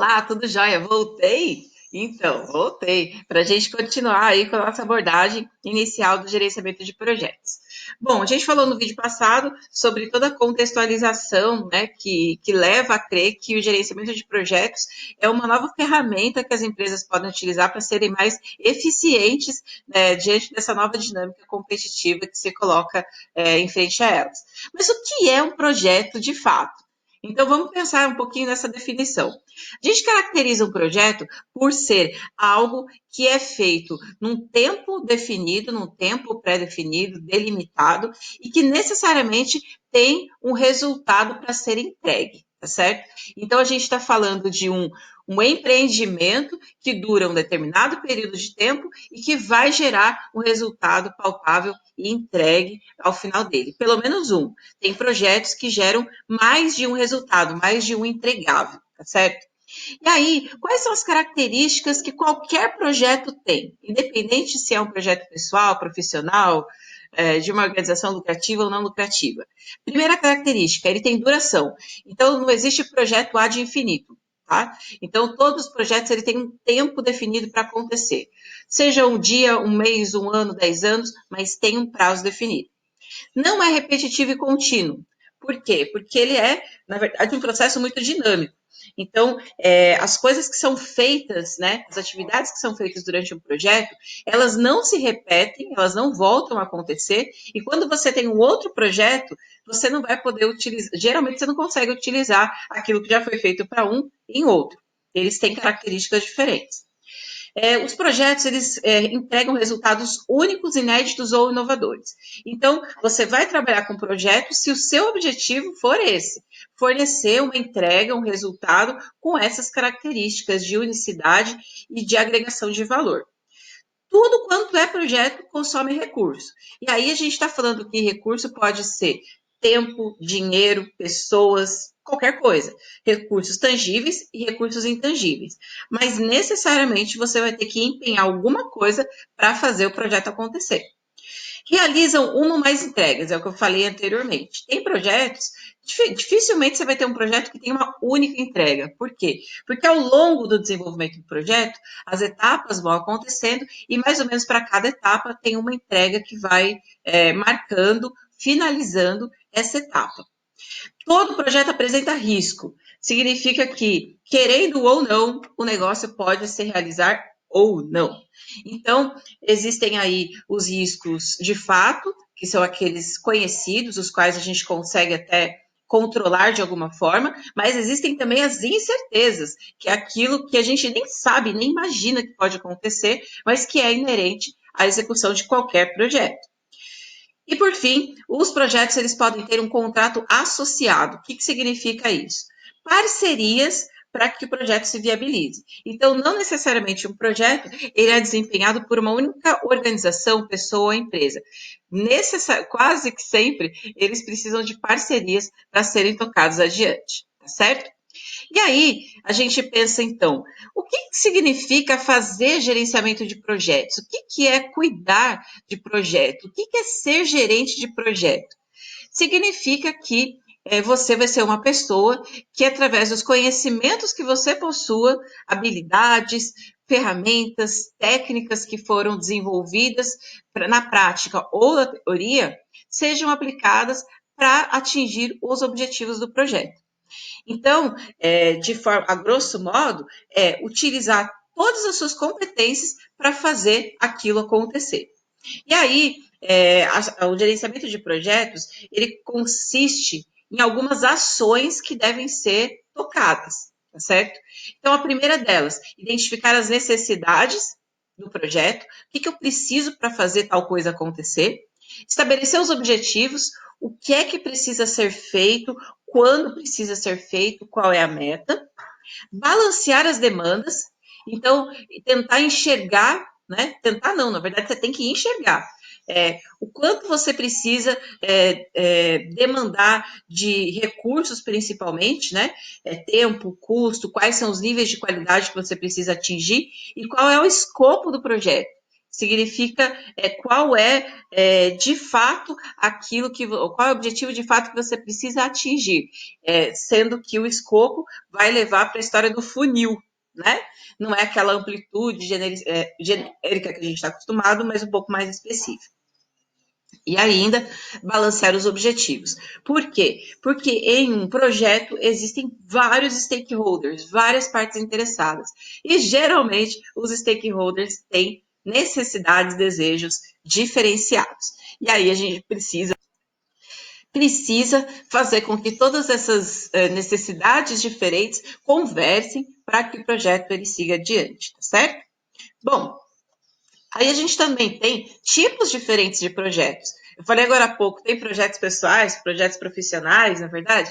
Olá, tudo jóia? Voltei? Então, voltei para a gente continuar aí com a nossa abordagem inicial do gerenciamento de projetos. Bom, a gente falou no vídeo passado sobre toda a contextualização, né, que leva a crer que o gerenciamento de projetos é uma nova ferramenta que as empresas podem utilizar para serem mais eficientes, né, diante dessa nova dinâmica competitiva que se coloca em frente a elas. Mas o que é um projeto de fato? Então, vamos pensar um pouquinho nessa definição. A gente caracteriza um projeto por ser algo que é feito num tempo definido, num tempo pré-definido, delimitado, e que necessariamente tem um resultado para ser entregue, tá certo? Então, a gente está falando de um empreendimento que dura um determinado período de tempo e que vai gerar um resultado palpável e entregue ao final dele. Pelo menos um. Tem projetos que geram mais de um resultado, mais de um entregável, tá certo? E aí, quais são as características que qualquer projeto tem, independente se é um projeto pessoal, profissional, de uma organização lucrativa ou não lucrativa? Primeira característica, ele tem duração. Então, não existe projeto ad infinito, tá? Então, todos os projetos ele têm um tempo definido para acontecer. Seja um dia, um mês, um ano, 10 anos, mas tem um prazo definido. Não é repetitivo e contínuo. Por quê? Porque ele é, na verdade, um processo muito dinâmico. Então, as coisas que são feitas, né, as atividades que são feitas durante um projeto, elas não se repetem, elas não voltam a acontecer, e quando você tem um outro projeto, você não vai poder utilizar, geralmente você não consegue utilizar aquilo que já foi feito para um em outro. Eles têm características diferentes. Os projetos, eles entregam resultados únicos, inéditos ou inovadores. Então, você vai trabalhar com projetos se o seu objetivo for esse, fornecer uma entrega, um resultado com essas características de unicidade e de agregação de valor. Tudo quanto é projeto consome recurso. E aí a gente está falando que recurso pode ser tempo, dinheiro, pessoas, qualquer coisa. Recursos tangíveis e recursos intangíveis. Mas necessariamente você vai ter que empenhar alguma coisa para fazer o projeto acontecer. Realizam uma ou mais entregas, é o que eu falei anteriormente. Tem projetos, dificilmente você vai ter um projeto que tem uma única entrega. Por quê? Porque ao longo do desenvolvimento do projeto, as etapas vão acontecendo e mais ou menos para cada etapa tem uma entrega que vai marcando, finalizando essa etapa. Todo projeto apresenta risco. Significa que, querendo ou não, o negócio pode se realizar ou não. Então, existem aí os riscos de fato, que são aqueles conhecidos, os quais a gente consegue até controlar de alguma forma, mas existem também as incertezas, que é aquilo que a gente nem sabe, nem imagina que pode acontecer, mas que é inerente à execução de qualquer projeto. E, por fim, os projetos eles podem ter um contrato associado. O que significa isso? Parcerias para que o projeto se viabilize. Então, não necessariamente um projeto ele é desempenhado por uma única organização, pessoa ou empresa. Quase que sempre, eles precisam de parcerias para serem tocados adiante, tá certo? E aí, a gente pensa então, o que significa fazer gerenciamento de projetos? O que é cuidar de projeto? O que é ser gerente de projeto? Significa que você vai ser uma pessoa que, através dos conhecimentos que você possua, habilidades, ferramentas, técnicas que foram desenvolvidas na prática ou na teoria, sejam aplicadas para atingir os objetivos do projeto. Então, de forma, a grosso modo, utilizar todas as suas competências para fazer aquilo acontecer. E aí, o gerenciamento de projetos, ele consiste em algumas ações que devem ser tocadas, tá certo? Então, a primeira delas, identificar as necessidades do projeto, o que eu preciso para fazer tal coisa acontecer, estabelecer os objetivos, o que é que precisa ser feito, quando precisa ser feito, qual é a meta, balancear as demandas, então tentar enxergar, né? Tentar não, na verdade você tem que enxergar o quanto você precisa demandar de recursos, principalmente, né? Tempo, custo, quais são os níveis de qualidade que você precisa atingir e qual é o escopo do projeto. significa qual de fato qual é o objetivo de fato que você precisa atingir, sendo que o escopo vai levar para a história do funil, né? Não é aquela amplitude genérica que a gente está acostumado, mas um pouco mais específica. E ainda balancear os objetivos. Por quê? Porque em um projeto existem vários stakeholders, várias partes interessadas. E geralmente os stakeholders têm necessidades, desejos diferenciados. E aí a gente precisa fazer com que todas essas necessidades diferentes conversem para que o projeto ele siga adiante, tá certo? Bom, aí a gente também tem tipos diferentes de projetos. Eu falei agora há pouco, tem projetos pessoais, projetos profissionais, na é verdade?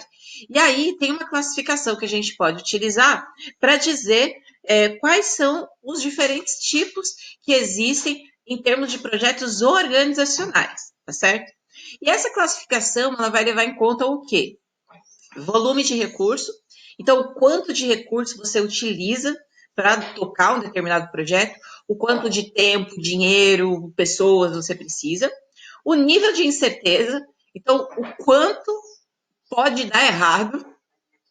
E aí tem uma classificação que a gente pode utilizar para dizer quais são os diferentes tipos que existem em termos de projetos organizacionais, tá certo? E essa classificação, ela vai levar em conta o quê? Volume de recurso. Então, o quanto de recurso você utiliza para tocar um determinado projeto, o quanto de tempo, dinheiro, pessoas você precisa, o nível de incerteza, então, o quanto pode dar errado,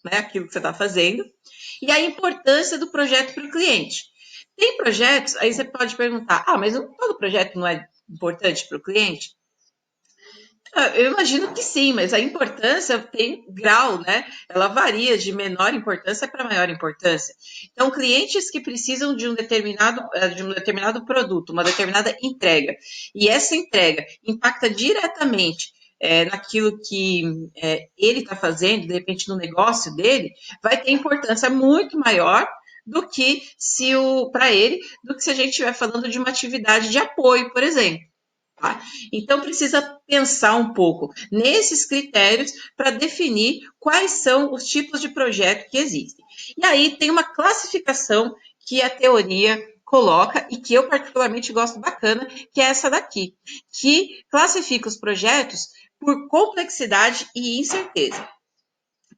né, aquilo que você está fazendo, e a importância do projeto para o cliente. Tem projetos, aí você pode perguntar, mas todo projeto não é importante para o cliente? Eu imagino que sim, mas a importância tem grau, né? Ela varia de menor importância para maior importância. Então, clientes que precisam de um determinado produto, uma determinada entrega, e essa entrega impacta diretamente naquilo que ele está fazendo, de repente no negócio dele, vai ter importância muito maior do que para ele, do que se a gente estiver falando de uma atividade de apoio, por exemplo. Tá? Então, precisa pensar um pouco nesses critérios para definir quais são os tipos de projeto que existem. E aí tem uma classificação que a teoria coloca e que eu particularmente gosto bacana, que é essa daqui, que classifica os projetos por complexidade e incerteza.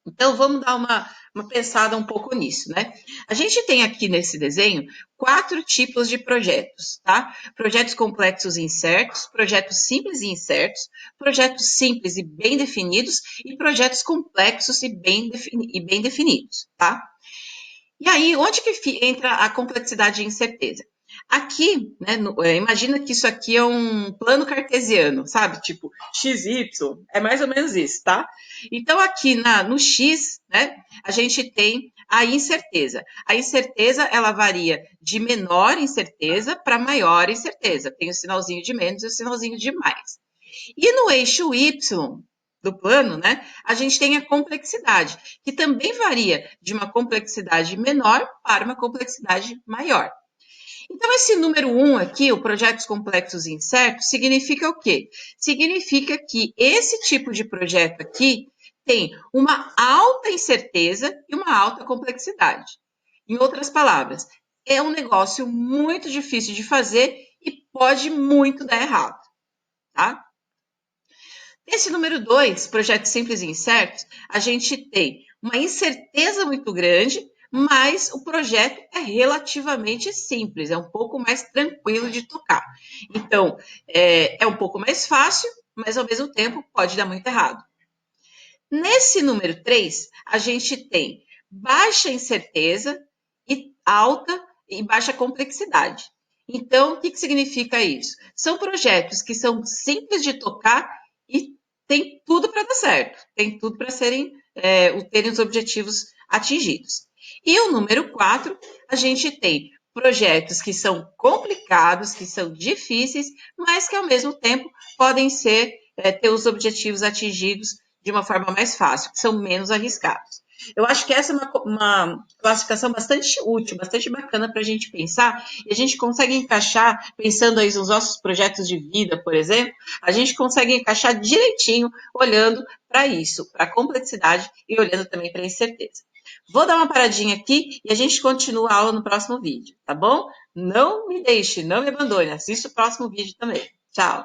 Então, vamos dar uma pensada um pouco nisso, né? A gente tem aqui nesse desenho 4 tipos de projetos, tá? Projetos complexos e incertos, projetos simples e incertos, projetos simples e bem definidos e projetos complexos e bem definidos, tá? E aí, onde que entra a complexidade e incerteza? Aqui, né, imagina que isso aqui é um plano cartesiano, sabe? Tipo, XY, é mais ou menos isso, tá? Então, aqui no X, né, a gente tem a incerteza. A incerteza, ela varia de menor incerteza para maior incerteza. Tem o sinalzinho de menos e o sinalzinho de mais. E no eixo Y do plano, né, a gente tem a complexidade, que também varia de uma complexidade menor para uma complexidade maior. Então, esse número 1 aqui, o projetos complexos e incertos, significa o quê? Significa que esse tipo de projeto aqui tem uma alta incerteza e uma alta complexidade. Em outras palavras, é um negócio muito difícil de fazer e pode muito dar errado, tá? Esse número 2, projetos simples e incertos, a gente tem uma incerteza muito grande, mas o projeto é relativamente simples, é um pouco mais tranquilo de tocar. Então, é um pouco mais fácil, mas ao mesmo tempo pode dar muito errado. Nesse número 3, a gente tem baixa incerteza e alta e baixa complexidade. Então, o que significa isso? São projetos que são simples de tocar e tem tudo para dar certo, tem tudo para terem os objetivos atingidos. E o número 4, a gente tem projetos que são complicados, que são difíceis, mas que ao mesmo tempo podem ter os objetivos atingidos de uma forma mais fácil, que são menos arriscados. Eu acho que essa é uma classificação bastante útil, bastante bacana para a gente pensar, e a gente consegue encaixar, pensando aí nos nossos projetos de vida, por exemplo, a gente consegue encaixar direitinho, olhando para isso, para a complexidade e olhando também para a incerteza. Vou dar uma paradinha aqui e a gente continua a aula no próximo vídeo, tá bom? Não me deixe, não me abandone, assista o próximo vídeo também. Tchau!